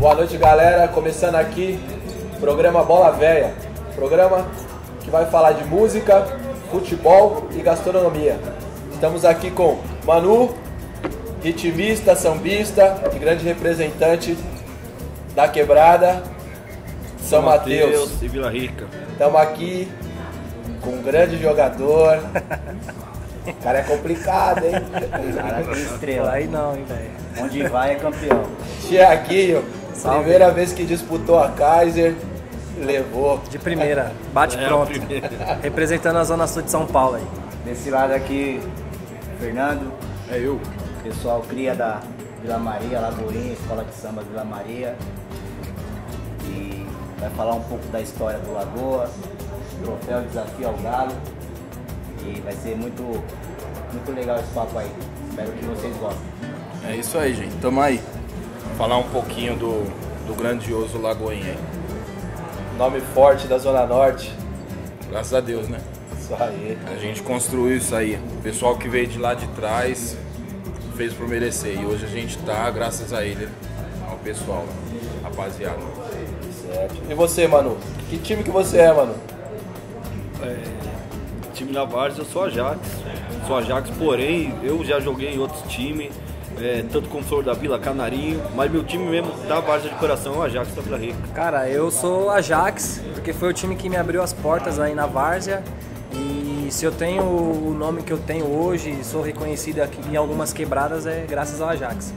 Boa noite, galera. Começando aqui, programa Bola Véia. Programa que vai falar de música, futebol e gastronomia. Estamos aqui com Manu, ritmista, sambista e grande representante da quebrada, São Mateus e Vila Rica. Estamos aqui com um grande jogador. O cara é complicado, hein? Caraca, que estrela. Aí não, hein, velho. Onde vai é campeão. Tiaguinho, Salve. primeira vez que disputou a Kaiser, levou. De primeira, bate pronto. Representando a Zona Sul de São Paulo aí. Desse lado aqui, Fernando. É eu. Pessoal cria da Vila Maria, Lagoinha, Escola de Samba Vila Maria. E vai falar um pouco da história do Lagoa, troféu Desafio ao Galo. E vai ser muito legal esse papo aí. Espero que vocês gostem. É isso aí, gente. Tamo aí. Falar um pouquinho do grandioso Lagoinha aí. Nome forte da Zona Norte. Graças a Deus, né? Isso aí. A gente construiu isso aí. O pessoal que veio de lá de trás fez por merecer. E hoje a gente tá, graças a ele, ao pessoal, rapaziada. Certo. E você, Manu? Que time que você é, Manu? Time da Várzea, eu sou Ajax. Sou Ajax, porém, eu já joguei em outros times, tanto como Flor da Vila, Canarinho, mas meu time mesmo da Várzea de coração é o Ajax da Vila Rica. Cara, eu sou Ajax, porque foi o time que me abriu as portas aí na Várzea. E se eu tenho o nome que eu tenho hoje, sou reconhecido aqui em algumas quebradas, é graças ao Ajax. Isso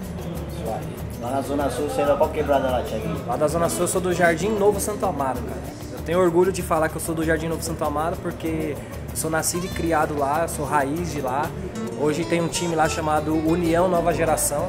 aí. Lá na Zona Sul, você era qual quebrada lá, Thiaguinho? Lá da Zona Sul eu sou do Jardim Novo Santo Amaro, cara. Eu tenho orgulho de falar que eu sou do Jardim Novo Santo Amaro porque eu sou nascido e criado lá, eu sou raiz de lá. Hoje tem um time lá chamado União Nova Geração.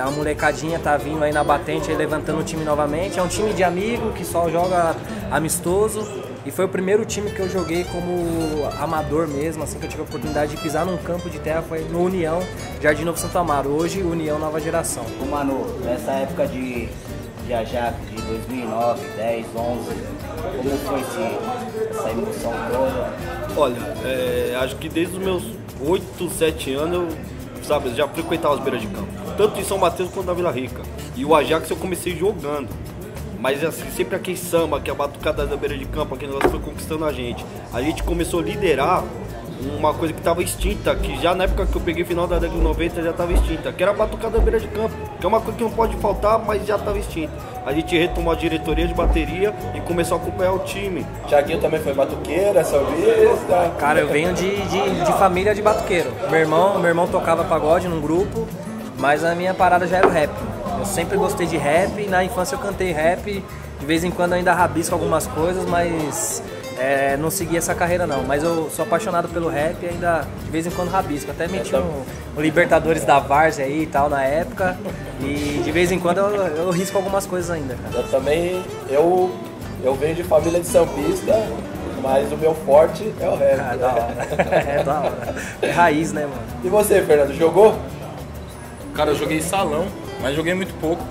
A molecadinha tá vindo aí na batente, aí levantando o time novamente. É um time de amigo que só joga amistoso. E foi o primeiro time que eu joguei como amador mesmo, assim que eu tive a oportunidade de pisar num campo de terra, foi no União, Jardim Novo Santo Amaro. Hoje, União Nova Geração. O Manu, nessa época de Ajax, de 2009, 10, 11, como foi essa emoção toda? Olha, acho que desde os meus 8, 7 anos eu já frequentava as beiras de campo, tanto em São Mateus quanto na Vila Rica. E o Ajax eu comecei jogando. Mas assim, sempre aquele samba, que a batucada da beira de campo, aquele negócio foi conquistando a gente. A gente começou a liderar uma coisa que estava extinta, que já na época que eu peguei final da década de 90 já estava extinta, que era a batucada da beira de campo, que é uma coisa que não pode faltar, mas já estava extinta. A gente retomou a diretoria de bateria e começou a acompanhar o time. Tiaguinho também foi batuqueira, sambista. Cara, eu venho de família de batuqueiro. Meu irmão tocava pagode num grupo, mas a minha parada já era o rap. Eu sempre gostei de rap, na infância eu cantei rap, de vez em quando eu ainda rabisco algumas coisas, mas não segui essa carreira não. Mas eu sou apaixonado pelo rap e ainda de vez em quando rabisco. Até meti um Libertadores da Várzea aí e tal na época, e de vez em quando eu risco algumas coisas ainda, cara. Eu também, eu venho de família de sambista, mas o meu forte é o rap. É da hora. É da hora. É raiz, né, mano? E você, Fernando, jogou? Cara, eu joguei salão, mas joguei muito pouco.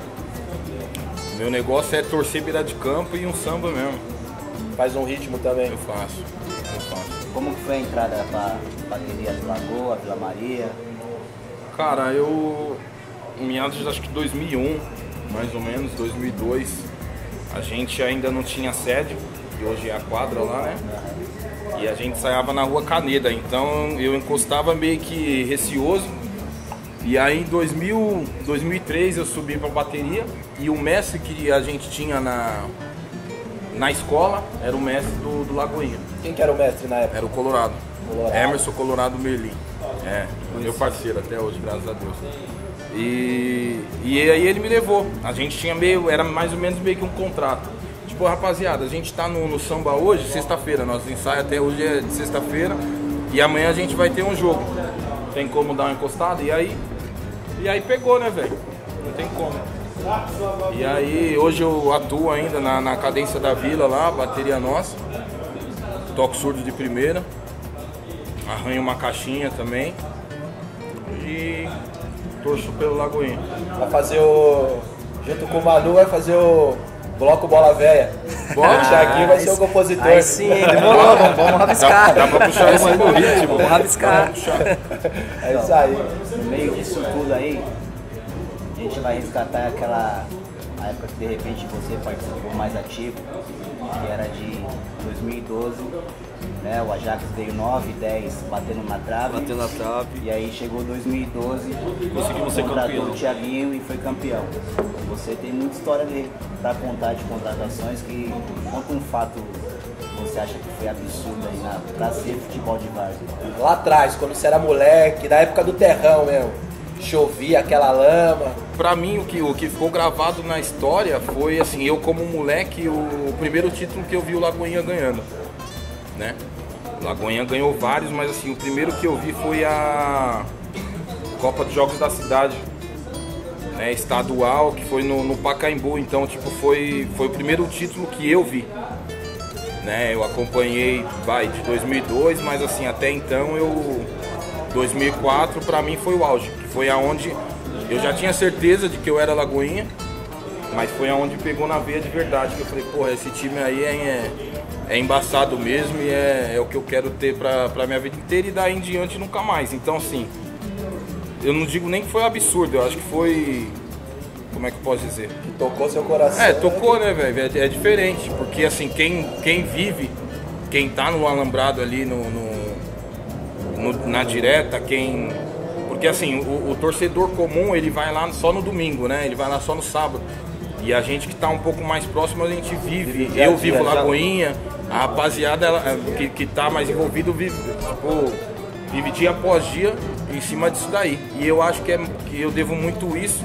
Meu negócio é torcer beira de campo e um samba mesmo. Faz um ritmo também. Eu faço. Como que foi a entrada pra bateria do Lagoa, Vila Maria? Cara, eu... Em meados de acho que 2001, mais ou menos, 2002, a gente ainda não tinha sede, que hoje é a quadra lá, né? E a gente ensaiava na Rua Caneda, então eu encostava meio que receoso. E aí em 2003 eu subi pra bateria e o mestre que a gente tinha na escola era o mestre do Lagoinha. Quem que era o mestre na época? Era o Colorado. Colorado. Emerson Colorado Merlin. Meu parceiro até hoje, graças a Deus. E aí ele me levou. A gente tinha era mais ou menos meio que um contrato. Tipo, rapaziada, a gente tá no samba hoje, sexta-feira. Nosso ensaio até hoje é de sexta-feira. E amanhã a gente vai ter um jogo. Tem como dar uma encostada? E aí pegou, né, velho? Não tem como. E aí hoje eu atuo ainda na cadência da Vila lá, bateria nossa. Toco surdo de primeira. Arranho uma caixinha também. E torço pelo Lagoinha. Vai fazer junto com o Manu, vai fazer o bloco Bola Véia. Bora. O Thiaguinho vai ser o compositor. Aí sim, demorou, vamos rabiscar. Dá pra puxar esse no ritmo. Vamos rabiscar. É isso aí. No meio disso tudo aí, a gente vai resgatar a época que de repente você participou mais ativo, que era de 2012, né? O Ajax veio 9, 10 batendo na trave. Batendo na trave. E aí chegou 2012, Conseguimos ser campeão. O Thiaguinho e foi campeão. Você tem muita história para contar de contratações que conta um fato você acha que foi absurdo aí pra ser futebol de várzea. Lá atrás, quando você era moleque, na época do terrão mesmo, chovia aquela lama. Pra mim, o que ficou gravado na história foi, assim, eu como moleque, o primeiro título que eu vi o Lagoinha ganhando, né? O Lagoinha ganhou vários, mas assim, o primeiro que eu vi foi a Copa dos Jogos da Cidade, né? Estadual, que foi no Pacaembu, então, tipo, foi o primeiro título que eu vi, né? Eu acompanhei, de 2002, mas assim, até então 2004 pra mim foi o auge, que foi aonde eu já tinha certeza de que eu era Lagoinha, mas foi aonde pegou na veia de verdade, que eu falei, porra, esse time aí é embaçado mesmo e é o que eu quero ter pra minha vida inteira e daí em diante nunca mais. Então assim, eu não digo nem que foi absurdo, eu acho que foi, como é que eu posso dizer? Que tocou seu coração. Tocou, né, velho? É diferente, porque assim, quem vive, quem tá no alambrado ali na direta, porque assim, o torcedor comum, ele vai lá só no domingo, né? Ele vai lá só no sábado. E a gente que tá um pouco mais próximo, a gente vive. Eu vivo Lagoinha, a rapaziada que tá mais envolvido vive dia após dia em cima disso daí. E eu acho que eu devo muito isso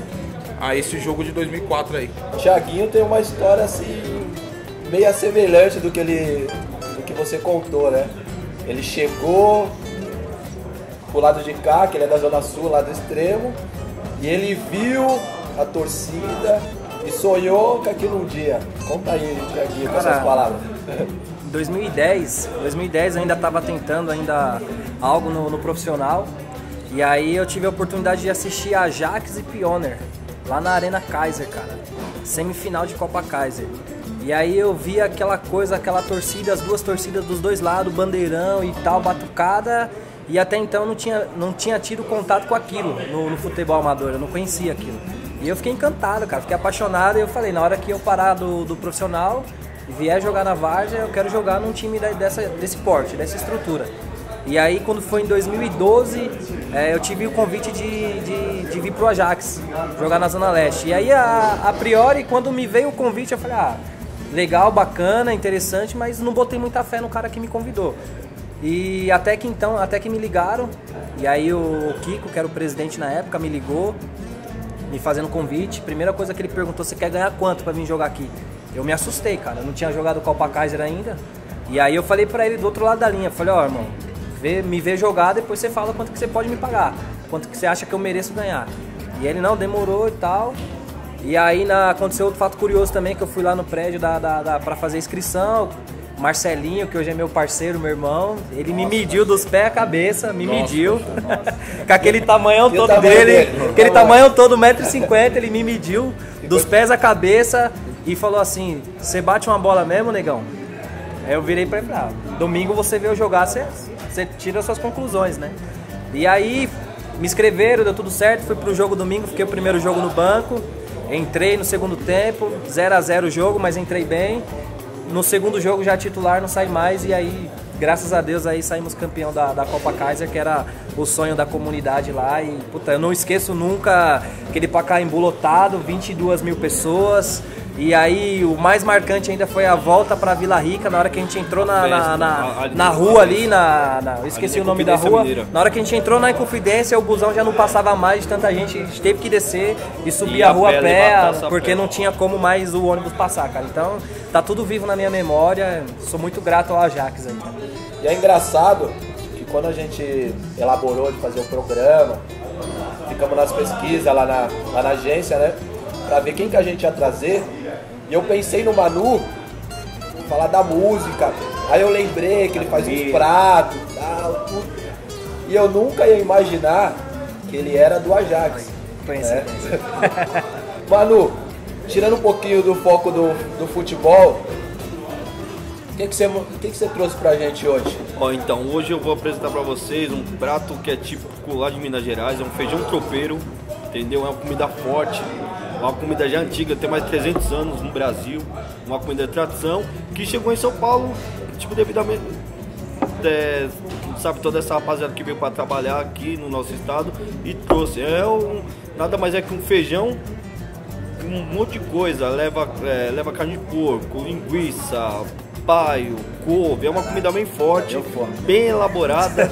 a esse jogo de 2004 aí. O Thiaguinho tem uma história assim, meio semelhante do que você contou, né? Ele chegou pro lado de cá, que ele é da Zona Sul, lá do extremo, e ele viu a torcida e sonhou com aquilo um dia. Conta aí, Thiaguinho, com essas palavras. Em 2010 eu ainda estava tentando algo no profissional, e aí eu tive a oportunidade de assistir a Ajax e Pioneer lá na Arena Kaiser, cara, semifinal de Copa Kaiser. E aí eu vi aquela torcida, as duas torcidas dos dois lados, bandeirão e tal, batucada, e até então não tinha tido contato com aquilo no futebol amador, eu não conhecia aquilo. E eu fiquei encantado, cara, fiquei apaixonado, e eu falei, na hora que eu parar do profissional e vier jogar na várzea, eu quero jogar num time desse porte, dessa estrutura. E aí quando foi em 2012, eu tive o convite de vir pro Ajax, jogar na Zona Leste. E aí a priori, quando me veio o convite, eu falei, legal, bacana, interessante, mas não botei muita fé no cara que me convidou. E até que me ligaram, e aí o Kiko, que era o presidente na época, me ligou, me fazendo convite. Primeira coisa que ele perguntou, você quer ganhar quanto pra vir jogar aqui? Eu me assustei, cara, eu não tinha jogado Copa Kaiser ainda. E aí eu falei pra ele do outro lado da linha, falei, irmão, me vê jogar, depois você fala quanto que você pode me pagar, quanto que você acha que eu mereço ganhar. E ele, não, demorou e tal. E aí aconteceu outro fato curioso também, que eu fui lá no prédio pra fazer inscrição. Marcelinho, que hoje é meu parceiro, meu irmão, ele me mediu dos pés à cabeça, mediu, com aquele tamanhão todo dele, aquele tamanhão todo, 1,50 m, ele me mediu dos pés à cabeça e falou assim, você bate uma bola mesmo, negão? Aí eu virei pra ele, domingo você vê eu jogar, você tira as suas conclusões, né? E aí me inscreveram, deu tudo certo, fui pro jogo domingo, fiquei o primeiro jogo no banco, entrei no segundo tempo, 0-0 o jogo, mas entrei bem. No segundo jogo já titular, não saí mais, e aí, graças a Deus, aí saímos campeão da Copa Kaiser, que era o sonho da comunidade lá. E, puta, eu não esqueço nunca aquele Pacaembu lotado, 22 mil pessoas. E aí, o mais marcante ainda foi a volta pra Vila Rica, na hora que a gente entrou na rua ali, eu esqueci o nome da rua. Na hora que a gente entrou na Inconfidência, o busão já não passava mais de tanta gente, a gente teve que descer e subir a rua a pé, porque não tinha como mais o ônibus passar, cara. Então, tá tudo vivo na minha memória, sou muito grato ao Ajax aí, cara. E é engraçado que quando a gente elaborou de fazer o programa, ficamos nas pesquisas lá na agência, né, pra ver quem que a gente ia trazer. E eu pensei no Manu, falar da música. Aí eu lembrei que ele faz uns pratos e tal, tudo. E eu nunca ia imaginar que ele era do Ajax. Coincidência. Manu, tirando um pouquinho do foco do futebol, o que você trouxe pra gente hoje? Então, hoje eu vou apresentar pra vocês um prato que é típico lá de Minas Gerais, é um feijão tropeiro, entendeu? É uma comida forte. uma comida já antiga, tem mais de 300 anos no Brasil, uma comida de tradição, que chegou em São Paulo, tipo, devidamente, sabe, toda essa rapaziada que veio para trabalhar aqui no nosso estado e trouxe. Nada mais é que um feijão, um monte de coisa, leva carne de porco, linguiça, paio, couve, é uma comida bem forte, bem elaborada,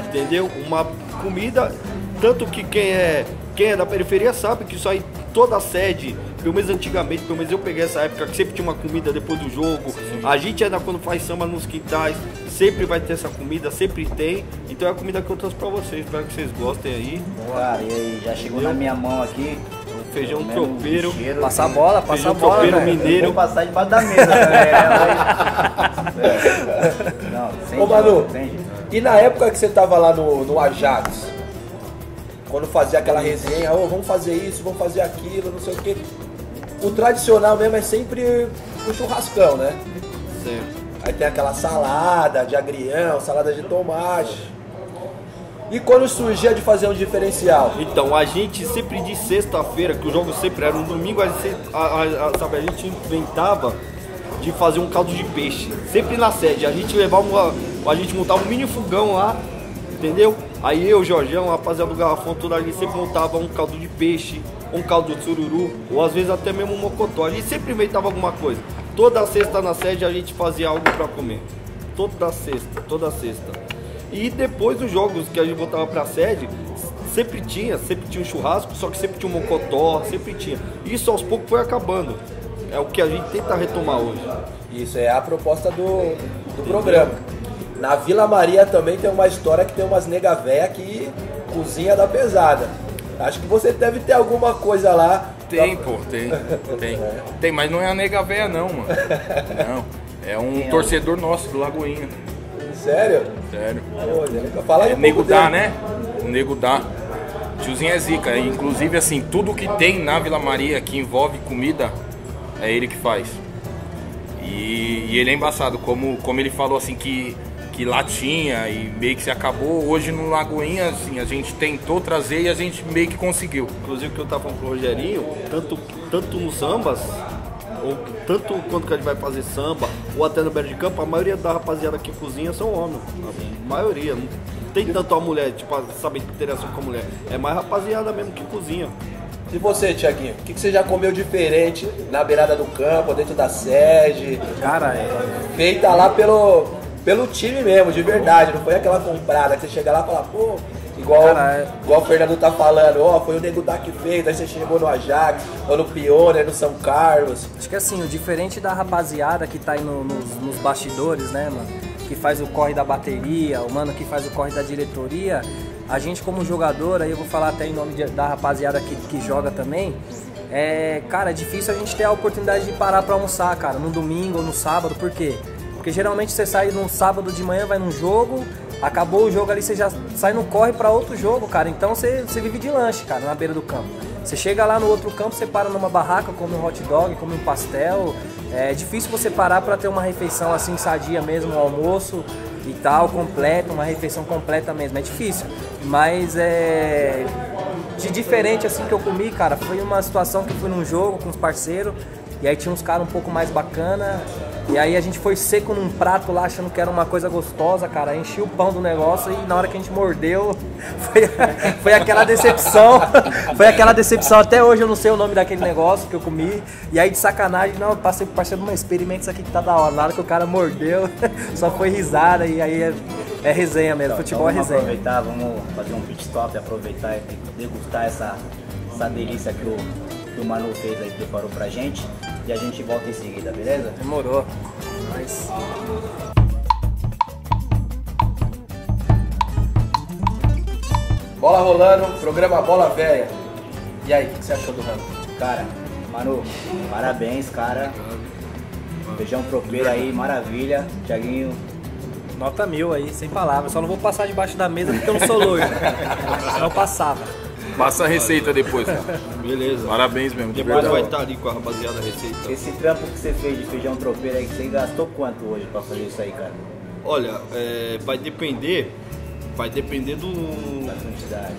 entendeu? Uma comida, tanto que quem é da periferia sabe que isso aí, toda a sede, pelo menos antigamente, pelo menos eu peguei essa época que sempre tinha uma comida depois do jogo. A gente ainda quando faz samba nos quintais, sempre vai ter essa comida, sempre tem. Então é a comida que eu trouxe pra vocês, espero que vocês gostem aí. Cara, e aí, já chegou na minha mão aqui. Feijão tropeiro. Passa a bola, feijão tropeiro mineiro. Vou passar debaixo da mesa também, Não, sem Ô Manu, sem jeito. e na época que você tava lá no Ajax, quando fazia aquela resenha, vamos fazer isso, vamos fazer aquilo, não sei o que. O tradicional mesmo é sempre o churrascão, né? Sim. Aí tem aquela salada de agrião, salada de tomate. E quando surgia de fazer um diferencial? Então, a gente sempre de sexta-feira, que o jogo sempre era no domingo, sabe, a gente inventava de fazer um caldo de peixe. Sempre na sede. A gente montava um mini fogão lá, entendeu? Aí eu, Jorgão, a rapaziada do Garrafão, toda a gente sempre montava um caldo de peixe, um caldo de sururu, ou às vezes até mesmo um mocotó. A gente sempre inventava alguma coisa. Toda sexta na sede a gente fazia algo pra comer. Toda sexta. E depois dos jogos que a gente voltava pra sede, sempre tinha um churrasco, só que sempre tinha um mocotó, sempre tinha. Isso aos poucos foi acabando. É o que a gente tenta retomar hoje. Isso é a proposta do programa. Na Vila Maria também tem uma história que tem umas nega véia que cozinha da pesada. Acho que você deve ter alguma coisa lá. Tem, pô, tem. Tem, mas não é a nega véia não, mano. Não, é um torcedor nosso do Lagoinha. Sério? Sério. Fala aí o Nego Dá, né? O Nego Dá. Tiozinho é zica. Inclusive, assim, tudo que tem na Vila Maria que envolve comida, é ele que faz. E ele é embaçado, como ele falou assim que lá tinha e meio que se acabou. Hoje no Lagoinha, assim, a gente tentou trazer e a gente meio que conseguiu. Inclusive, o que eu tava falando pro Rogerinho, tanto nos sambas, ou tanto quando que a gente vai fazer samba, ou até no beira de campo, a maioria da rapaziada que cozinha são homens. A maioria, não tem tanto a mulher, tipo, sabe, interação com a mulher. É mais rapaziada mesmo que cozinha. E você, Thiaguinho, o que você já comeu diferente na beirada do campo, dentro da sede? Cara, Feita lá pelo time mesmo, de verdade, não foi aquela comprada que você chega lá e fala, pô, igual o Fernando tá falando, foi o Nego Dá que fez, aí você chegou no Ajax, ou no Pioneer, no São Carlos. acho que assim, o diferente da rapaziada que tá aí nos bastidores, né, mano, que faz o corre da bateria, o mano que faz o corre da diretoria, a gente como jogador, aí eu vou falar até em nome da rapaziada que joga também, cara, é difícil a gente ter a oportunidade de parar pra almoçar, cara, no domingo ou no sábado, por quê? Porque geralmente você sai no sábado de manhã, vai num jogo, acabou o jogo ali, você já sai no corre pra outro jogo, cara. Então você vive de lanche, cara, na beira do campo. Você chega lá no outro campo, você para numa barraca, come um hot dog, come um pastel. É difícil você parar pra ter uma refeição assim, sadia mesmo, um almoço e tal, completa, uma refeição completa mesmo. É difícil. Mas de diferente assim que eu comi, cara, foi uma situação que eu fui num jogo com os parceiros. E aí tinha uns caras um pouco mais bacana. E aí a gente foi seco num prato lá, achando que era uma coisa gostosa, cara. Enchi o pão do negócio e na hora que a gente mordeu, foi aquela decepção. Foi aquela decepção. Até hoje eu não sei o nome daquele negócio que eu comi. E aí de sacanagem, não, eu passei pro parceiro, uma experimenta isso aqui que tá da hora. Na hora que o cara mordeu, só foi risada. E aí é resenha mesmo, Então, futebol vamos é resenha. Aproveitar, vamos fazer um pit stop, aproveitar e degustar essa delícia que o Manu fez aí, preparou pra gente. E a gente volta em seguida, beleza? Demorou. Mas... Bola rolando, programa Bola Véia. E aí, o que você achou do rango? Cara, Manu, parabéns, cara. Feijão tropeiro aí, maravilha. Thiaguinho, Nota 1000 aí, sem palavras. Só não vou passar debaixo da mesa porque eu não sou loiro. Senão eu passava. Passa a receita depois, cara. Beleza. Parabéns mesmo, de Depois verdade. vai estar ali com a rapaziada a receita. esse trampo que você fez de feijão tropeiro aí, você gastou quanto hoje pra fazer isso aí, cara? Olha, vai depender do... Da quantidade.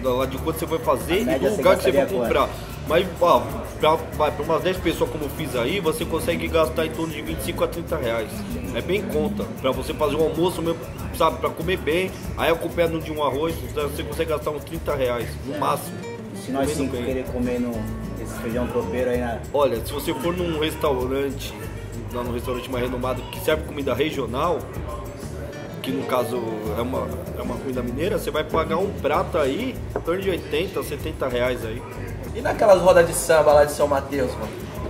Lá de quanto você vai fazer A e média do você lugar que você vai gastaria comprar. Mas, ó, pra umas 10 pessoas como eu fiz aí, você consegue gastar em torno de 25 a 30 reais. É bem conta. Pra você fazer um almoço mesmo, sabe, pra comer bem, aí acompanhado de um arroz, você consegue gastar uns 30 reais, no máximo. Se nós cinco querer comer esse feijão tropeiro aí na... Olha, se você for num restaurante, lá num restaurante mais renomado, que serve comida regional, que no caso é uma comida mineira, você vai pagar um prato aí, em torno de 80, 70 reais aí. E naquelas rodas de samba lá de São Mateus, mano?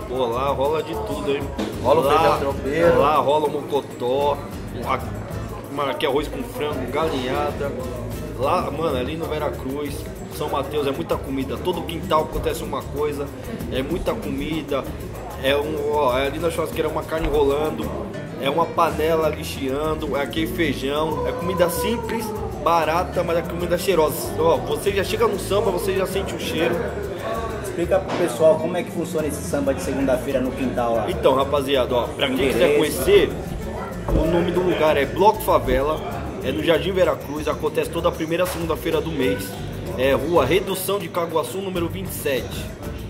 Pô, lá rola de tudo, hein? Rola o feijão tropeiro. Lá rola o mocotó, que é arroz com frango, galinhada. Lá, mano, ali no Veracruz, São Mateus, é muita comida. Todo quintal acontece uma coisa, é muita comida. Ali na churrasqueira é uma carne rolando, é uma panela ali chiando, é aquele feijão, é comida simples, barata, mas é comida cheirosa. Ó, você já chega no samba, você já sente o cheiro. Explica pro pessoal como é que funciona esse samba de segunda-feira no quintal lá. Então, rapaziada, ó, pra quem quiser conhecer, o nome do lugar é Bloco Favela, é no Jardim Veracruz, acontece toda a primeira segunda-feira do mês. É Rua Redução de Caguaçu, número 27.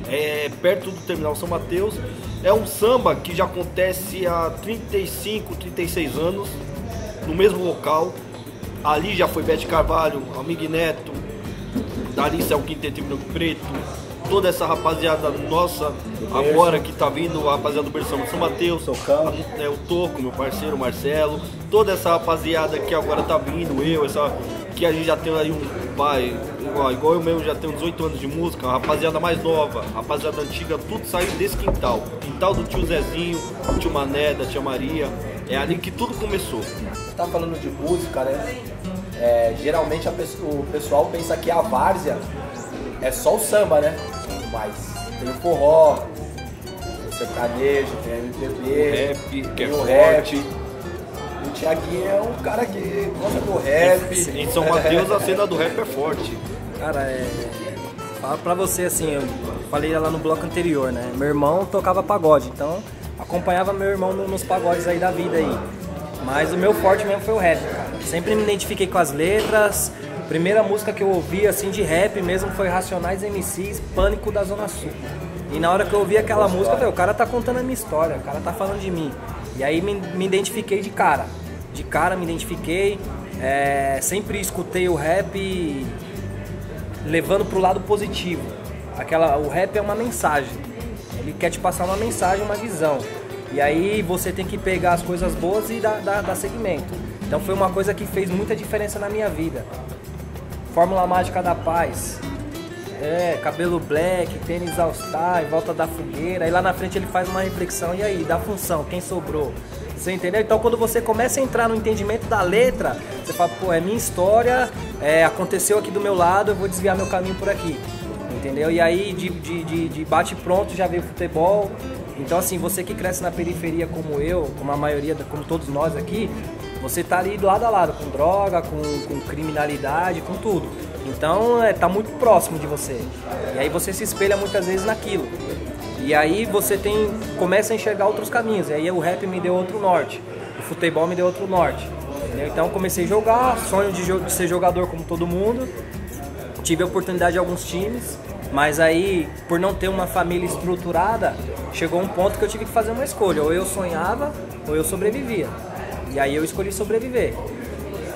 É perto do Terminal São Mateus. É um samba que já acontece há 35, 36 anos, no mesmo local. Ali já foi Bete Carvalho, Amig Neto, dali saiu o Quinteto Branco Preto, toda essa rapaziada nossa agora que tá vindo, a rapaziada do Berção de São Mateus, Tocão, o Toco, meu parceiro, Marcelo, toda essa rapaziada que agora tá vindo, que a gente já tem aí um pai, igual eu mesmo já tenho 18 anos de música, a rapaziada mais nova, a rapaziada antiga, tudo saiu desse quintal. Quintal do tio Zezinho, do tio Mané, da tia Maria, é ali que tudo começou. Você tá falando de música, né? Geralmente o pessoal pensa que a várzea é só o samba, né? Mas tem o forró, tem o sertanejo, tem o MPB, rap, que é o forte. rap. O Thiaguinho é um cara que gosta do rap. Em São Mateus a cena do rap é forte. Cara, falo pra você assim, eu falei lá no bloco anterior, né? Meu irmão tocava pagode, então acompanhava meu irmão nos pagodes aí da vida aí. Mas o meu forte mesmo foi o rap, cara. Sempre me identifiquei com as letras. Primeira música que eu ouvi assim de rap mesmo foi Racionais MCs, Pânico da Zona Sul. E na hora que eu ouvi aquela música, o cara tá contando a minha história, o cara tá falando de mim. E aí me identifiquei de cara. De cara me identifiquei. Sempre escutei o rap levando pro lado positivo. O rap é uma mensagem. Ele quer te passar uma mensagem, uma visão. E aí você tem que pegar as coisas boas e dar seguimento. Então foi uma coisa que fez muita diferença na minha vida. Fórmula Mágica da Paz. Cabelo black, tênis All Star, em volta da fogueira. Aí lá na frente ele faz uma reflexão. E aí, da função, quem sobrou? Você entendeu? Então quando você começa a entrar no entendimento da letra, você fala, pô, é minha história, aconteceu aqui do meu lado, eu vou desviar meu caminho por aqui. Entendeu? E aí de bate pronto já veio o futebol. Então assim, você que cresce na periferia como eu, como a maioria, como todos nós aqui, você tá ali lado a lado, com droga, com criminalidade, com tudo. Então tá muito próximo de você. E aí você se espelha muitas vezes naquilo. E aí você começa a enxergar outros caminhos. E aí o rap me deu outro norte, o futebol me deu outro norte. Entendeu? Então comecei a jogar, sonho de ser jogador como todo mundo. Tive a oportunidade de alguns times, mas aí por não ter uma família estruturada, chegou um ponto que eu tive que fazer uma escolha. Ou eu sonhava, ou eu sobrevivia. E aí eu escolhi sobreviver.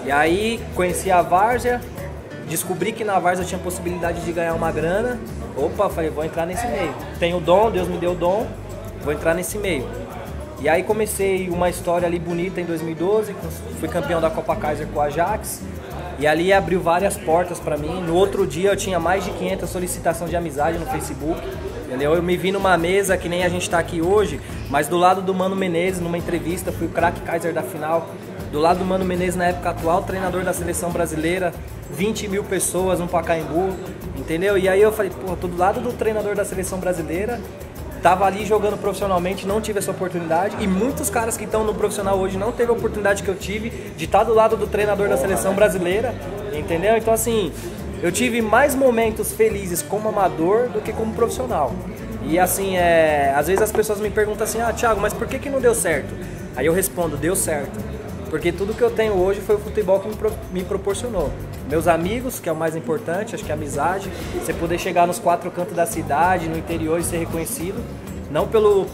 E aí conheci a várzea, descobri que na várzea eu tinha possibilidade de ganhar uma grana. Opa, falei, vou entrar nesse meio. Tenho dom, Deus me deu dom, vou entrar nesse meio. E aí comecei uma história ali bonita em 2012, fui campeão da Copa Kaiser com o Ajax. E ali abriu várias portas pra mim. No outro dia eu tinha mais de 500 solicitações de amizade no Facebook. Entendeu? Eu me vi numa mesa que nem a gente tá aqui hoje, mas do lado do Mano Menezes, numa entrevista, fui o craque Kaiser da final. Do lado do Mano Menezes, na época atual, treinador da seleção brasileira, 20 mil pessoas no Pacaembu, entendeu? E aí eu falei, pô, tô do lado do treinador da seleção brasileira, tava ali jogando profissionalmente, não tive essa oportunidade, e muitos caras que estão no profissional hoje não teve a oportunidade que eu tive de estar do lado do treinador da seleção brasileira, entendeu? Então assim, eu tive mais momentos felizes como amador do que como profissional. E assim, às vezes as pessoas me perguntam assim, Thiago, mas por que não deu certo? Aí eu respondo, deu certo. Porque tudo que eu tenho hoje foi o futebol que me proporcionou. Meus amigos, que é o mais importante, acho que a amizade, você poder chegar nos 4 cantos da cidade, no interior e ser reconhecido, não pelo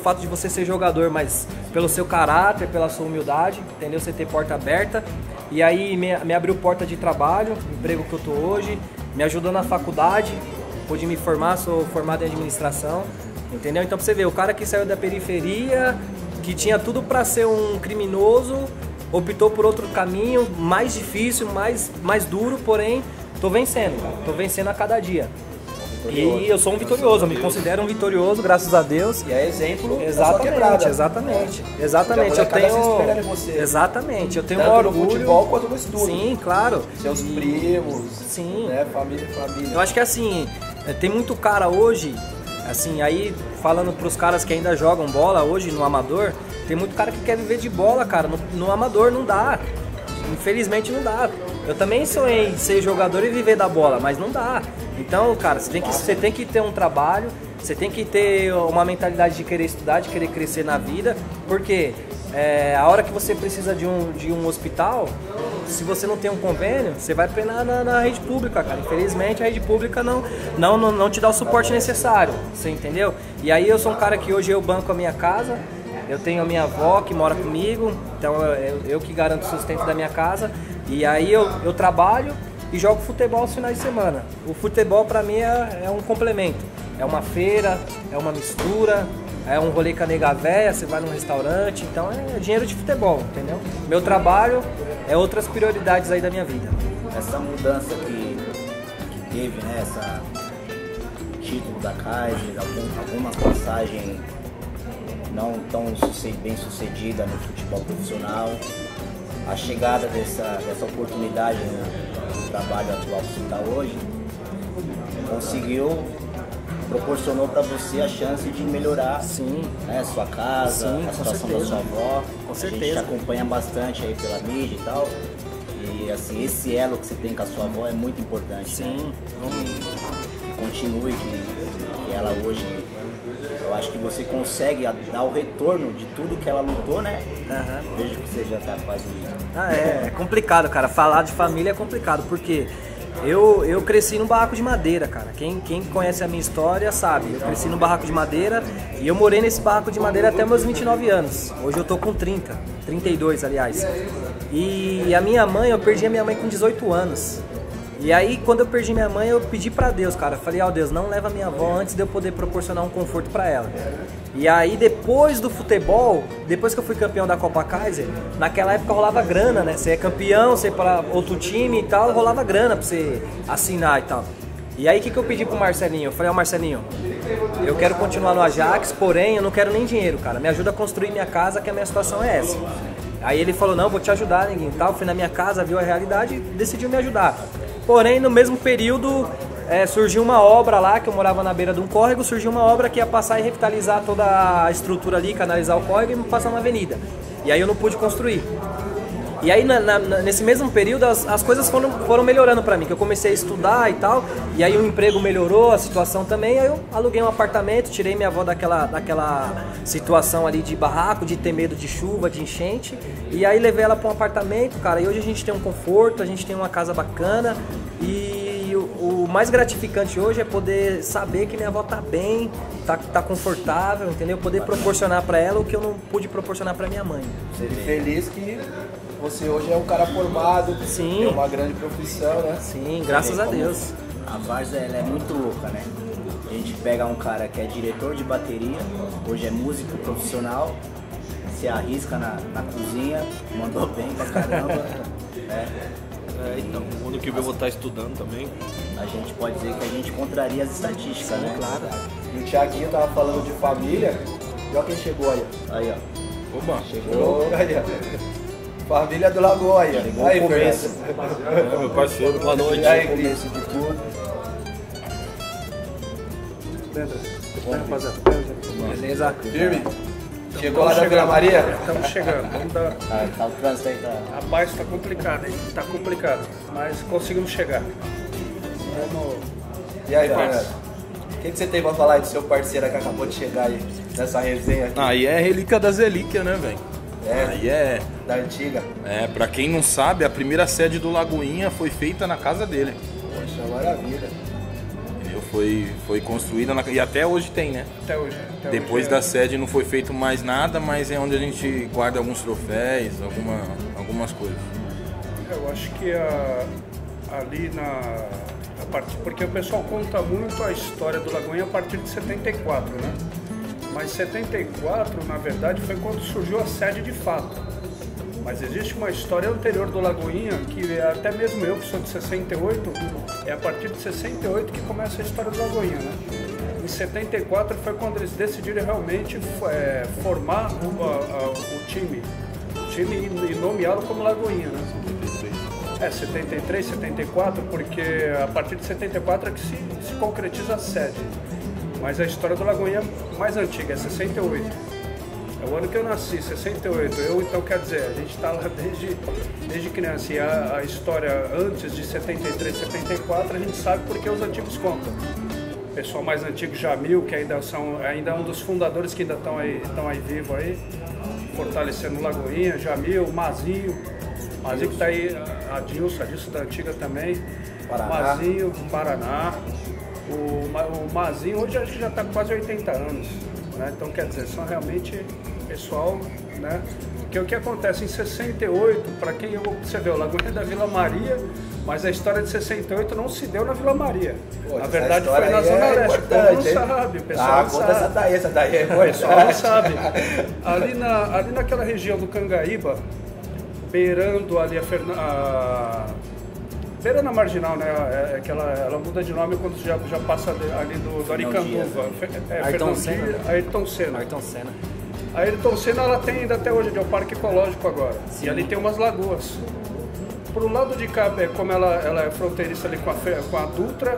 fato de você ser jogador, mas pelo seu caráter, pela sua humildade, entendeu? Você ter porta aberta. E aí me abriu porta de trabalho, emprego que eu tô hoje, me ajudou na faculdade, pude me formar, sou formado em administração, entendeu? Então pra você ver, o cara que saiu da periferia, que tinha tudo para ser um criminoso, optou por outro caminho, mais difícil, mais duro, porém tô vencendo, cara. Tô vencendo a cada dia. E eu sou um vitorioso, eu me considero um vitorioso, graças a Deus. E é exemplo Exatamente, da sua quebrada. Exatamente. Eu tenho, se espelha em você. Exatamente, eu tenho Tanto um orgulho. no futebol quanto no estudo. Sim, claro. Seus primos, Sim. né, família. Eu acho que assim, tem muito cara hoje, assim, aí falando pros caras que ainda jogam bola hoje no amador, tem muito cara que quer viver de bola, cara, no amador não dá. Infelizmente não dá. Eu também sonhei em ser jogador e viver da bola, mas não dá. Então, cara, você tem que ter um trabalho, você tem que ter uma mentalidade de querer estudar, de querer crescer na vida, porque a hora que você precisa de um hospital, se você não tem um convênio, você vai penar na rede pública, cara. Infelizmente a rede pública não te dá o suporte necessário, você entendeu? E aí eu sou um cara que hoje eu banco a minha casa, eu tenho a minha avó que mora comigo, então eu que garanto o sustento da minha casa. E aí eu trabalho e jogo futebol aos finais de semana. O futebol pra mim é um complemento. É uma feira, é uma mistura, é um rolê com a nega véia, você vai num restaurante, então é dinheiro de futebol, entendeu? Meu trabalho é outras prioridades aí da minha vida. Essa mudança que teve, né, essa título da Kaiser, alguma passagem não tão bem sucedida no futebol profissional, a chegada dessa oportunidade no trabalho atual que você está hoje, proporcionou para você a chance de melhorar, Sim, né, sua casa, sim, a situação certeza. da sua avó. Com A certeza. gente te acompanha bastante aí pela mídia e tal. E assim, esse elo que você tem com a sua avó é muito importante. sim. Que continue, que ela hoje, eu acho que você consegue dar o retorno de tudo que ela lutou, né? Aham. Vejo que você já tá quase... É complicado, cara. Falar de família é complicado, porque eu cresci num barraco de madeira, cara. Quem conhece a minha história sabe. Eu cresci num barraco de madeira e eu morei nesse barraco de madeira até meus 29 anos. Hoje eu tô com 32, aliás. E a minha mãe, eu perdi a minha mãe com 18 anos. E aí, quando eu perdi minha mãe, eu pedi pra Deus, cara. Eu falei, ó Deus, não leva minha avó antes de eu poder proporcionar um conforto pra ela. E aí, depois do futebol, depois que eu fui campeão da Copa Kaiser, naquela época rolava grana, né? Você é campeão, você é para outro time e tal, rolava grana pra você assinar e tal. E aí, o que eu pedi pro Marcelinho? Eu falei, ó Marcelinho, eu quero continuar no Ajax, porém, eu não quero nem dinheiro, cara. Me ajuda a construir minha casa, que a minha situação é essa. Aí ele falou, não, vou te ajudar, ninguém tal. Fui na minha casa, viu a realidade e decidiu me ajudar. Porém, no mesmo período, surgiu uma obra lá, que eu morava na beira de um córrego, surgiu uma obra que ia passar e revitalizar toda a estrutura ali, canalizar o córrego e me passar uma avenida. E aí eu não pude construir. E aí nesse mesmo período as coisas foram melhorando pra mim, que eu comecei a estudar e tal, e aí o emprego melhorou, a situação também, aí eu aluguei um apartamento, tirei minha avó daquela situação ali de barraco, de ter medo de chuva, de enchente, e aí levei ela pra um apartamento, cara, e hoje a gente tem um conforto, a gente tem uma casa bacana, e o mais gratificante hoje é poder saber que minha avó tá bem, tá confortável, entendeu? Poder proporcionar pra ela o que eu não pude proporcionar pra minha mãe. Ser feliz que você hoje é um cara formado, Sim. tem uma grande profissão, né? Sim, graças a Deus. A Várzea, ela é muito louca, né? A gente pega um cara que é diretor de bateria, hoje é músico profissional, se arrisca na cozinha, mandou bem pra caramba, né? Então, ano que vem eu vou estar estudando também. A gente pode dizer que a gente contraria as estatísticas, né? Claro. E o Thiaguinho tava falando de família, e olha quem chegou aí. Aí, ó. Oba, Chegou aí, ó. Família do Lagoa aí, ó. Chegou Aí, o começo. Fernando. é meu parceiro, boa noite. E aí, Cris? Começo de tudo. Beleza? Firme? Chegou lá da Vila Maria? Estamos chegando. Vamos dar... Tá o trânsito aí, tá... Abaixo está complicado, hein? Tá complicado. Mas conseguimos chegar. Vamos... E aí, Fernando? O que você tem pra falar aí do seu parceiro que acabou de chegar aí, nessa resenha aqui? Aí é relíquia das relíquias, né, velho? Aí é... Da antiga. Pra quem não sabe, a primeira sede do Lagoinha foi feita na casa dele. Poxa, maravilha. Entendeu? Foi construída e até hoje tem, né? Até hoje. Depois da sede não foi feito mais nada, mas é onde a gente guarda alguns troféus, algumas coisas. Eu acho que ali porque o pessoal conta muito a história do Lagoinha a partir de 74, né? Mas 74, na verdade, foi quando surgiu a sede de fato. Mas existe uma história anterior do Lagoinha, que até mesmo eu, que sou de 68, é a partir de 68 que começa a história do Lagoinha, né? Em 74 foi quando eles decidiram realmente formar o time e nomeá-lo como Lagoinha, né? 73, 74, porque a partir de 74 é que se concretiza a sede. Mas a história do Lagoinha mais antiga, é 68. É o ano que eu nasci, 68. Então, quer dizer, a gente está lá desde criança. E a história antes de 73, 74, a gente sabe porque os antigos contam. O pessoal mais antigo, Jamil, que ainda é um dos fundadores que ainda estão aí vivo aí, fortalecendo o Lagoinha, Jamil, Mazinho que está aí, Adilson da antiga também, Paraná. Mazinho, Paraná. O Mazinho hoje acho que já está com quase 80 anos, né? Então quer dizer, são realmente pessoal, né? Porque o que acontece em 68, para quem você vê, o Lagoinha da Vila Maria, mas a história de 68 não se deu na Vila Maria. Pô, na verdade foi na aí Zona é Leste, o povo não sabe, o pessoal não conta sabe. essa daí é O pessoal não importante. sabe. Ali naquela região do Cangaíba, beirando ali beirando a Marginal, né? Ela muda de nome quando já passa ali do Aricanduva. Ayrton Senna. Ayrton Senna. Ayrton Senna. A Ayrton Senna ela tem ainda até hoje, é o Parque Ecológico agora. Sim. E ali tem umas lagoas. Pro lado de cá, como ela é fronteiriça ali com a Dutra,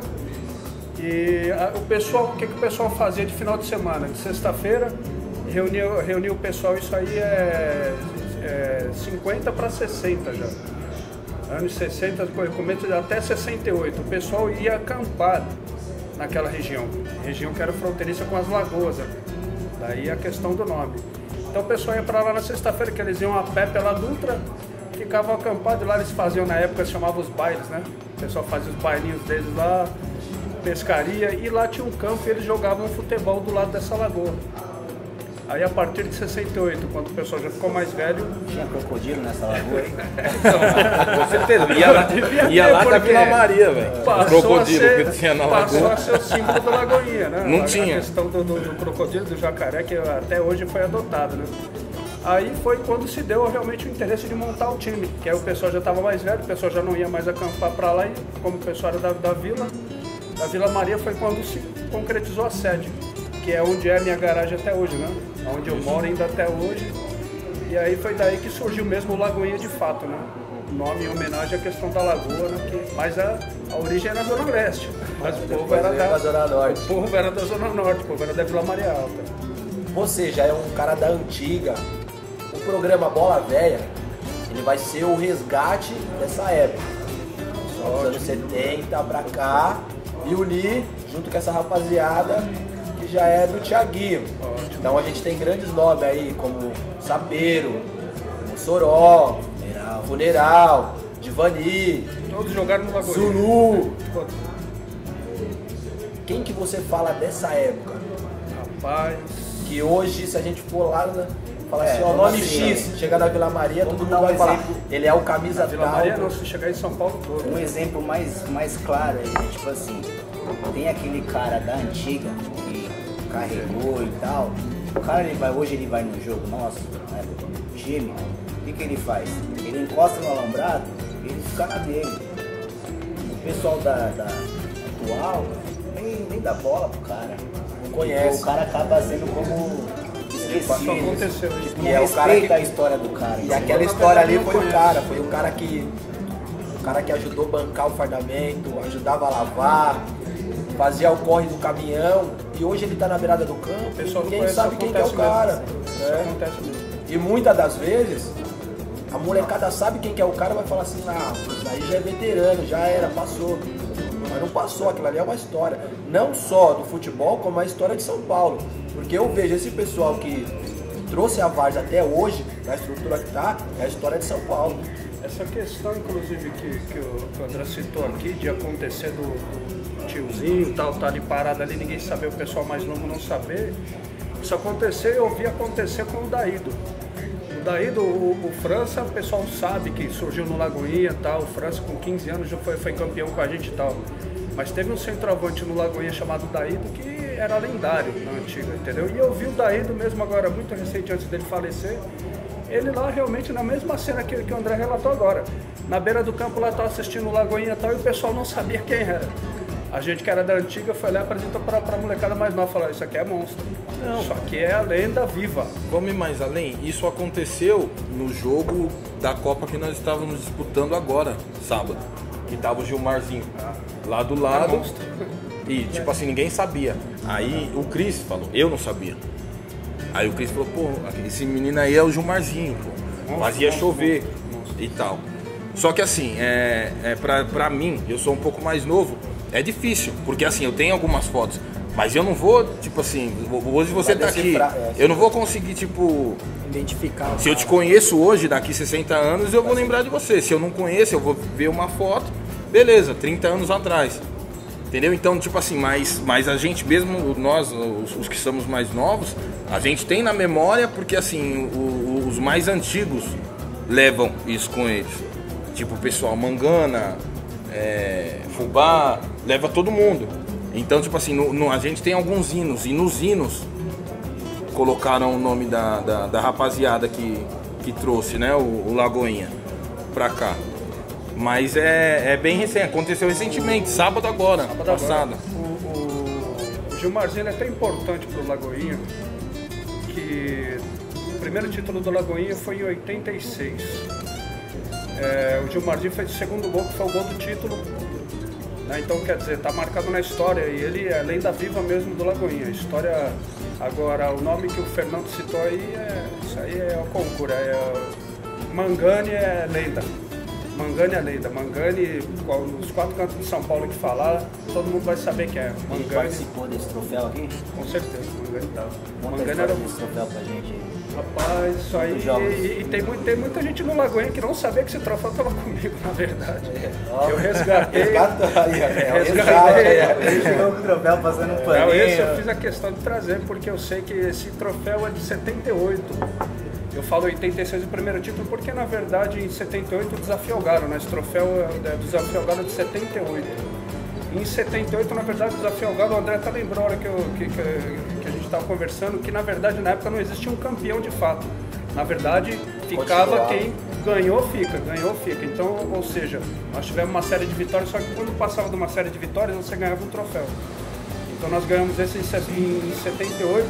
e o que o pessoal fazia de final de semana? De sexta-feira, reunia o pessoal, isso aí é 50 para 60 já. Anos 60, começo até 68, o pessoal ia acampar naquela região que era fronteiriça com as lagoas, daí a questão do nome. Então o pessoal ia para lá na sexta-feira, que eles iam a pé pela Dutra, ficavam acampados, lá eles faziam, na época chamavam os bailes, né? O pessoal fazia os bailinhos deles lá, pescaria, e lá tinha um campo e eles jogavam futebol do lado dessa lagoa. Aí a partir de 68, quando o pessoal já ficou mais velho... Tinha crocodilo nessa lagoa aí? Com certeza. Ia lá da Vila Maria, velho. O crocodilo que tinha na lagoa. Passou a ser o símbolo da Lagoinha, né? Não tinha. A questão do crocodilo, do jacaré, que até hoje foi adotado, né? Aí foi quando se deu realmente o interesse de montar o time, que aí o pessoal já estava mais velho, o pessoal já não ia mais acampar para lá, e como o pessoal era da Vila Maria, foi quando se concretizou a sede, que é onde é a minha garagem até hoje, né? Onde eu moro ainda até hoje. E aí foi daí que surgiu mesmo o Lagoinha de fato, né? O nome em homenagem à questão da lagoa, né? Mas a origem era na Zona Leste. Mas o povo era da Zona Norte. O povo era da Zona Norte, o povo era da Vila Maria Alta. Você já é um cara da antiga. O programa Bola Véia, ele vai ser o resgate dessa época. Dos anos 70 pra cá, e unir junto com essa rapaziada que já é do Thiaguinho. Então a gente tem grandes nomes aí, como Sapeiro, Mossoró, Funeral, Divani, Todos jogaram no Lagoinha. Zulu. Todos. Quem que você fala dessa época? Rapaz, Que hoje, se a gente for lá, né, fala assim, ó, vamos nome assim, X, chega na Vila Maria, todo vamos mundo dar um vai falar, exemplo. ele é o camisa Vila tal. Maria não, se chegar em São Paulo todo. Um exemplo mais claro é tipo assim, tem aquele cara da antiga que carregou e tal. O cara hoje ele vai no jogo nosso, né, do time, o que ele faz? Ele encosta no alambrado e ele fica na dele. O pessoal da atual nem dá bola pro cara. Não conhece. O cara acaba sendo como Só esquecido. aconteceu isso. Tipo, E não é o cara respeita que- a história do cara. E entendeu? aquela Na história verdade, ali não foi conheço. foi o cara que ajudou a bancar o fardamento, ajudava a lavar, fazia o corre do caminhão, e hoje ele tá na beirada do campo, O pessoal não ninguém conhece, sabe quem que é o acontece cara. mesmo. Isso né? acontece mesmo. E muitas das vezes, a molecada sabe quem que é o cara, vai falar assim, ah, isso aí já é veterano, já era, passou. Mas não passou, aquilo ali é uma história. Não só do futebol, como a história de São Paulo. Porque eu vejo esse pessoal que trouxe a Várzea até hoje, na estrutura que tá, é a história de São Paulo. Essa questão, inclusive, que o André citou aqui, de acontecer do tiozinho e tal, tá ali parado ali, ninguém saber, o pessoal mais novo não saber. Isso aconteceu, eu vi acontecer com o Daído. O Daído, o França, o pessoal sabe que surgiu no Lagoinha e tal, o França com 15 anos já foi campeão com a gente e tal. Mas teve um centroavante no Lagoinha chamado Daído que era lendário na antiga, entendeu? E eu vi o Daído mesmo agora, muito recente, antes dele falecer, ele lá realmente na mesma cena que o André relatou agora. Na beira do campo lá, estava assistindo o Lagoinha e tal, e o pessoal não sabia quem era. A gente que era da antiga foi lá e apresentou para a molecada mais nova, falou, isso aqui é monstro. Não. Isso aqui é a lenda viva. Vamos ir mais além? Isso aconteceu no jogo da Copa que nós estávamos disputando agora, sábado. Que tava o Gilmarzinho lá do lado. E tipo assim, ninguém sabia. Aí o Cris falou, eu não sabia. Aí o Cris falou, pô, esse menino aí é o Gilmarzinho, pô. Fazia chover e tal. Só que assim, pra mim, eu sou um pouco mais novo, é difícil, porque assim, eu tenho algumas fotos, mas eu não vou, tipo assim, hoje você tá aqui, eu não vou conseguir, tipo, identificar. Se eu te conheço hoje, daqui 60 anos, eu vou lembrar de você. Se eu não conheço, eu vou ver uma foto, beleza, 30 anos atrás. Entendeu? Então, tipo assim, mas a gente mesmo, nós, os que somos mais novos, a gente tem na memória, porque assim, os mais antigos levam isso com eles. Tipo o pessoal Mangana, Fubá, leva todo mundo. Então, tipo assim, a gente tem alguns hinos, e nos hinos colocaram o nome da rapaziada que trouxe, né, o Lagoinha pra cá. Mas é bem recente, aconteceu recentemente, sábado agora, passado. O Gilmarzinho é até importante pro Lagoinha, que o primeiro título do Lagoinha foi em 86. O Gilmarzinho fez o segundo gol, que foi o gol do título. Então, quer dizer, tá marcado na história, e ele é lenda viva mesmo do Lagoinha. A história, agora, o nome que o Fernando citou aí, isso aí é o concurso, Mangani é lenda. Mangani é lenda. Mangani, nos 4 cantos de São Paulo que falar, todo mundo vai saber quem é. Mangani. Ele participou desse troféu aqui? Com certeza, Mangani tá. Mangani era desse troféu pra gente. Rapaz, isso aí. E tem muita gente no Lagoinha que não sabia que esse troféu estava comigo, na verdade. Eu resgatei. Ele chegou com o troféu passando um paninho. Esse eu fiz a questão de trazer, porque eu sei que esse troféu é de 78. Eu falo 86 o primeiro título porque, na verdade, em 78 o Desafio ao Galo, né? Esse troféu do Desafio ao Galo é de 78. Em 78, na verdade, o Desafio ao Galo, o André até lembrou a hora que a gente estava conversando, que, na verdade, na época não existia um campeão de fato. Na verdade, ficava quem ganhou, fica. Então, ou seja, nós tivemos uma série de vitórias, só que quando passava de uma série de vitórias, você ganhava um troféu. Então, nós ganhamos esse em 78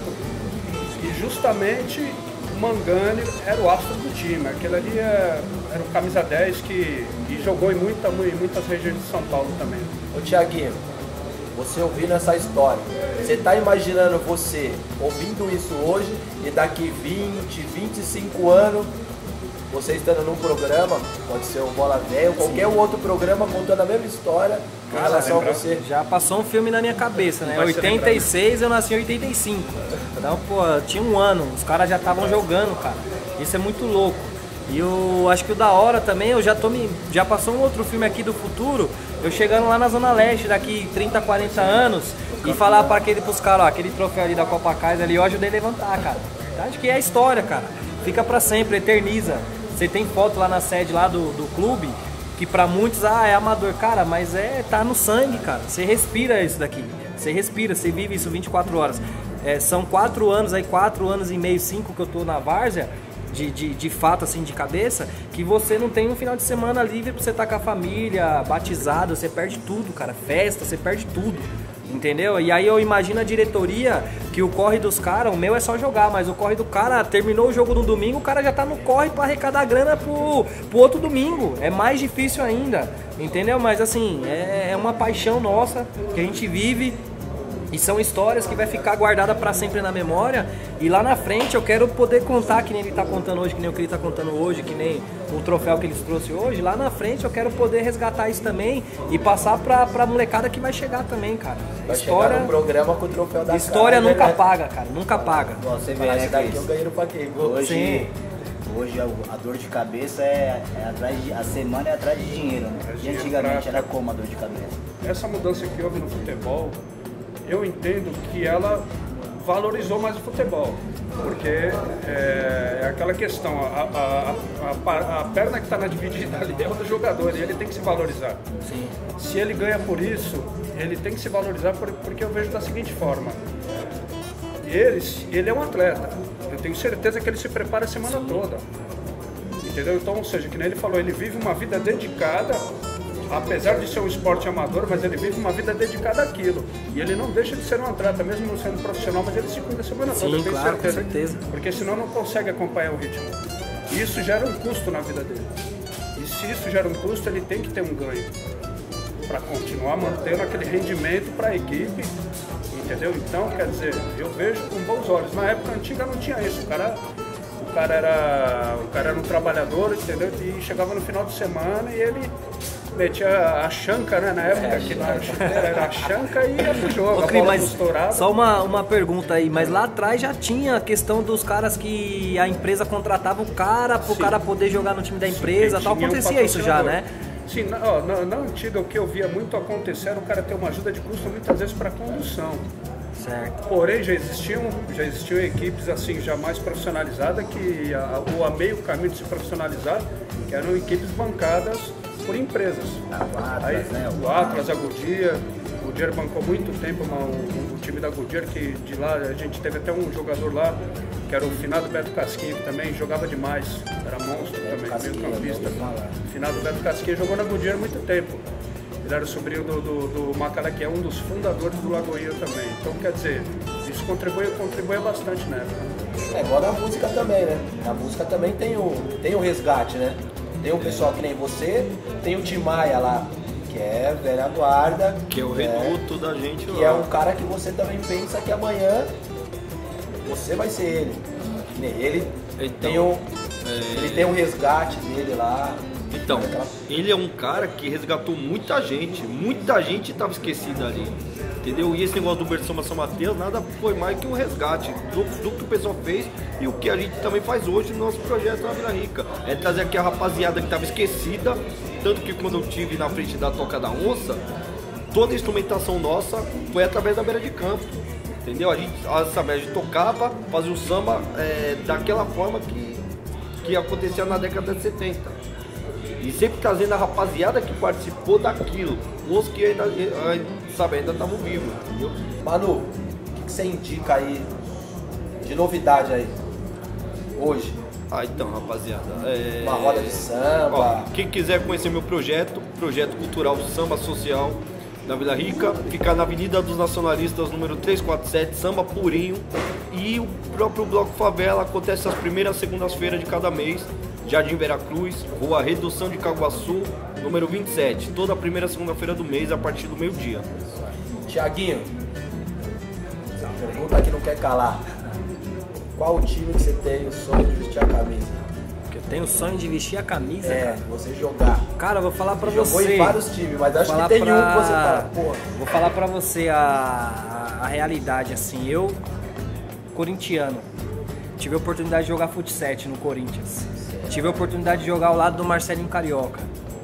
e, justamente, Mangani era o astro do time, aquele ali era o camisa 10 e jogou em muitas regiões de São Paulo também. Ô Thiaguinho, você ouvindo essa história, você tá imaginando você ouvindo isso hoje e daqui 20, 25 anos, você estando num programa, pode ser o Bola Velha ou qualquer outro programa contando a mesma história, com relação a você? Já passou um filme na minha cabeça, né? Em 86 eu nasci em 85. Então, pô, tinha um ano, os caras já estavam jogando, cara. Isso é muito louco. E eu acho que o da hora também, já passou um outro filme aqui do futuro, eu chegando lá na Zona Leste daqui 30, 40 anos e falar pros caras, ó, aquele troféu ali da Copa Kaiser ali, eu ajudei a levantar, cara. Acho que é a história, cara. Fica pra sempre, eterniza. Você tem foto lá na sede lá do clube, que pra muitos, é amador. Cara, mas tá no sangue, cara. Você respira isso daqui. Você respira, você vive isso 24 horas. São 4 anos, 4 anos e meio, 5 que eu tô na várzea, de fato, assim, de cabeça, que você não tem um final de semana livre pra você estar com a família, batizado, você perde tudo, cara. Festa, você perde tudo. Entendeu? E aí eu imagino a diretoria que o corre dos caras, o meu é só jogar, mas o corre do cara, terminou o jogo no domingo, o cara já tá no corre pra arrecadar grana pro outro domingo. É mais difícil ainda, entendeu? Mas assim, é uma paixão nossa que a gente vive. E são histórias que vai ficar guardada para sempre na memória. E lá na frente eu quero poder contar, que nem ele tá contando hoje, que nem o que ele tá contando hoje, que nem o troféu que eles trouxe hoje. Lá na frente eu quero poder resgatar isso também e passar pra molecada que vai chegar também, cara. Vai chegar no programa com o troféu da história cara, nunca né? paga, cara. Nunca paga. Você vê, né, daqui eu ganhei no Paquembu. Hoje Hoje a dor de cabeça é atrás de, a semana é atrás de dinheiro, né? E antigamente era como a dor de cabeça? Essa mudança que houve no futebol, eu entendo que ela valorizou mais o futebol, porque é aquela questão, a perna que está na dividida ali é o do jogador e ele tem que se valorizar. Sim. Se ele ganha por isso, ele tem que se valorizar porque eu vejo da seguinte forma, ele é um atleta, eu tenho certeza que ele se prepara a semana toda, entendeu? Então, ou seja, que nem ele falou, ele vive uma vida dedicada, apesar de ser um esporte amador, mas ele vive uma vida dedicada àquilo. E ele não deixa de ser um atleta, mesmo não sendo profissional, mas ele se cuida a semana toda, eu tenho claro, com certeza. Porque senão não consegue acompanhar o ritmo. E isso gera um custo na vida dele. E se isso gera um custo, ele tem que ter um ganho para continuar mantendo aquele rendimento para a equipe, entendeu? Então, quer dizer, eu vejo com bons olhos. Na época antiga não tinha isso, o cara era um trabalhador, entendeu? E chegava no final de semana e ele metia a chanca, né? Na época que não era chuteira, era a chanca e ia pro jogo. Ô, Cris, mas estourada. só uma pergunta aí, mas lá atrás já tinha a questão dos caras que a empresa contratava o cara pro cara poder jogar no time da empresa, tal, acontecia isso já, né? Sim, na antiga o que eu via muito acontecer era o cara ter uma ajuda de custo muitas vezes para condução. Certo. Porém, já existiam equipes assim, já mais profissionalizadas, que a meio caminho de se profissionalizar, que eram equipes bancadas por empresas. O Atlas, a Goodyear. O Goodyear bancou muito tempo o time da Goodyear, que de lá a gente teve até um jogador lá, que era o finado Beto Casquinha, que também jogava demais, era monstro também, meio campista. O finado Beto Casquinha jogou na Goodyear há muito tempo. Ele era o sobrinho do Macalé, que é um dos fundadores do Lagoinha também. Então, quer dizer, isso contribui bastante na época. Igual na música também, né? Na música também tem o resgate, né? Tem um pessoal que nem você, tem o Tim Maia lá, que é velha guarda. Que é o reduto da gente lá. Que é um cara que você também pensa que amanhã você vai ser ele. Que nem ele então, ele tem um resgate dele lá. Então, ele é um cara que resgatou muita gente estava esquecida ali, entendeu? E esse negócio do Berçama São Mateus nada foi mais que um resgate do que o pessoal fez e o que a gente também faz hoje no nosso projeto na Vila Rica. É trazer aqui a rapaziada que estava esquecida, tanto que quando eu estive na frente da Toca da Onça, toda a instrumentação nossa foi através da beira de campo, entendeu? A gente tocava, fazia o samba daquela forma que acontecia na década de 70. E sempre trazendo a rapaziada que participou daquilo, os que ainda estavam vivos, entendeu? Manu, o que você indica aí de novidade aí, hoje? Então, rapaziada, uma roda de samba. Ó, quem quiser conhecer meu projeto cultural Samba Social na Vila Rica, fica na Avenida dos Nacionalistas, número 347, Samba Purinho. E o próprio Bloco Favela acontece às primeiras segundas-feiras de cada mês. Jardim Veracruz, Rua Redução de Caguaçu, número 27, toda a primeira segunda-feira do mês, a partir do meio-dia. Tiaguinho, pergunta que não quer calar. Qual o time que você tem o sonho de vestir a camisa? Que eu tenho o sonho de vestir a camisa, cara. Você jogar. Cara, eu vou falar pra você. Jogou em vários times, mas acho que tem um que você fala, porra. Vou falar pra você a realidade, assim. Eu, corintiano, tive a oportunidade de jogar futsal no Corinthians. Tive a oportunidade de jogar ao lado do Marcelinho Carioca,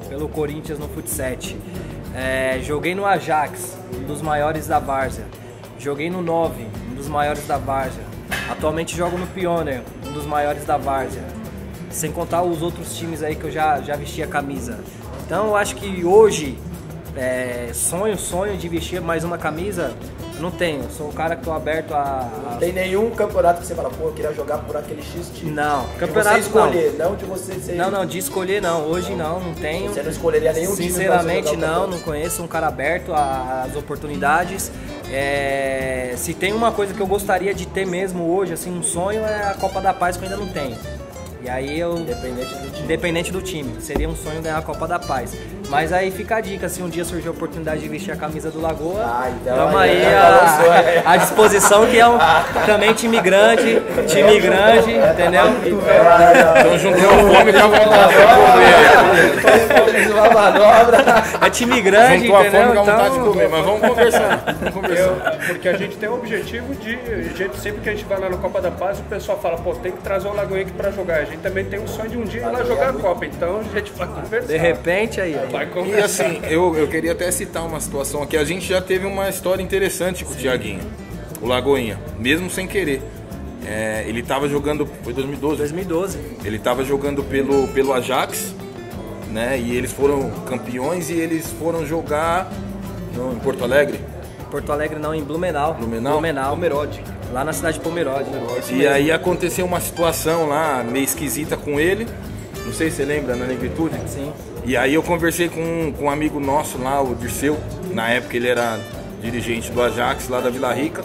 pelo Corinthians no futsal. Joguei no Ajax, um dos maiores da Várzea. Joguei no 9, um dos maiores da Várzea. Atualmente jogo no Pioneer, um dos maiores da Várzea. Sem contar os outros times aí que eu já vesti a camisa. Então eu acho que hoje, sonho de vestir mais uma camisa, não tenho. Sou um cara que tô aberto a... Não tem nenhum campeonato que você fala, pô, eu queria jogar por aquele X time. Não, de campeonato você escolher, não de você ser... Não, de escolher não. Hoje não tenho. Você não escolheria nenhum time? Sinceramente não conheço. Um cara aberto às oportunidades. Se tem uma coisa que eu gostaria de ter mesmo hoje, assim, um sonho, é a Copa da Paz, que eu ainda não tenho. E aí eu... Independente do time. Seria um sonho ganhar a Copa da Paz. Mas aí fica a dica, se um dia surgir a oportunidade de vestir a camisa do Lagoa, então vamos aí à disposição, que é também time grande, entendeu? Então juntou a fome com a vontade de comer. É time grande, Juntou a entendeu? fome com a vontade de Então, comer, mas vamos conversar. Porque a gente tem o objetivo sempre que a gente vai lá no Copa da Paz, o pessoal fala, pô, tem que trazer o Lagoinha aqui pra jogar. A gente também tem um sonho de um dia ir lá jogar a Copa, então a gente vai conversar. de repente aí. Vai E conversar. assim, eu queria até citar uma situação aqui. A gente já teve uma história interessante com o Thiaguinho, o Lagoinha, mesmo sem querer. Ele tava jogando, foi 2012? 2012. Ele estava jogando pelo Ajax, né? E eles foram campeões e eles foram jogar em Porto Alegre. Porto Alegre não, em Blumenau. Pomerode. Lá na cidade de Pomerode. E aí aconteceu uma situação lá meio esquisita com ele. Não sei se você lembra, na negritude. Sim. E aí eu conversei com um amigo nosso lá, o Dirceu. Na época ele era dirigente do Ajax, lá da Vila Rica.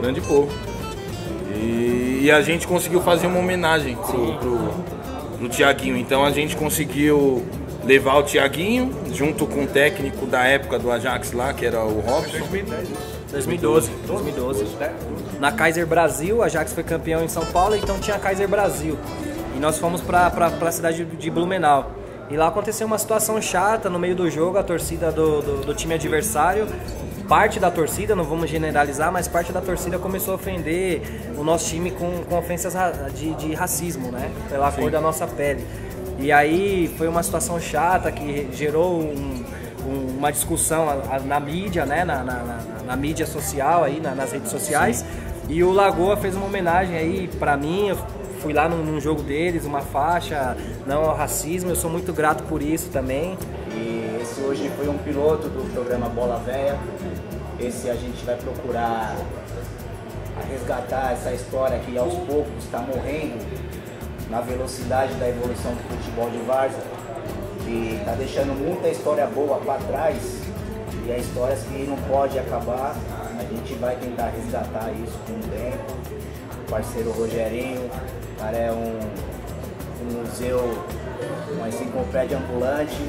Grande povo. E a gente conseguiu fazer uma homenagem pro Thiaguinho. Então a gente conseguiu levar o Thiaguinho junto com o técnico da época do Ajax lá, que era o Robson. 2012. Na Kaiser Brasil, a Ajax foi campeão em São Paulo, então tinha a Kaiser Brasil. E nós fomos pra cidade de Blumenau. E lá aconteceu uma situação chata no meio do jogo, a torcida do time adversário, parte da torcida, não vamos generalizar, mas parte da torcida começou a ofender o nosso time com ofensas de racismo, né? Pela cor da nossa pele. E aí foi uma situação chata que gerou uma discussão na mídia, né? Na mídia social, aí, nas redes sociais. Sim. E o Lagoa fez uma homenagem aí pra mim. Eu fui lá num jogo deles, uma faixa não ao racismo. Eu sou muito grato por isso também. E esse hoje foi um piloto do programa Bola Véia. Esse a gente vai procurar resgatar essa história que aos poucos está morrendo na velocidade da evolução do futebol de várzea, e está deixando muita história boa para trás, e as histórias que não pode acabar, a gente vai tentar resgatar isso com o tempo. O parceiro Rogerinho, o cara é um museu, uma enciclopédia ambulante,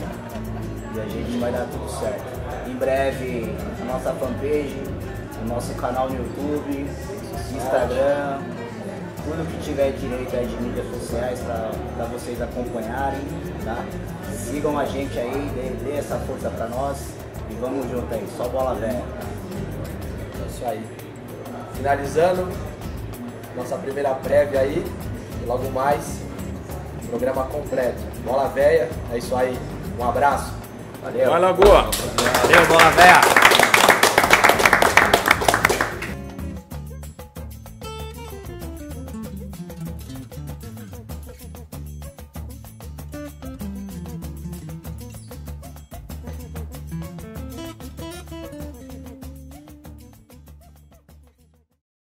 e a gente vai dar tudo certo. Em breve, a nossa fanpage, o nosso canal no YouTube, Instagram, tudo que tiver direito aí de mídias sociais para vocês acompanharem, tá? Sigam a gente aí, dê essa força para nós e vamos junto aí, só bola velha. É isso aí. Finalizando nossa primeira prévia aí, e logo mais, programa completo. Bola Véia, é isso aí. Um abraço. Valeu. Vai, Lagoa! Valeu, bola véia!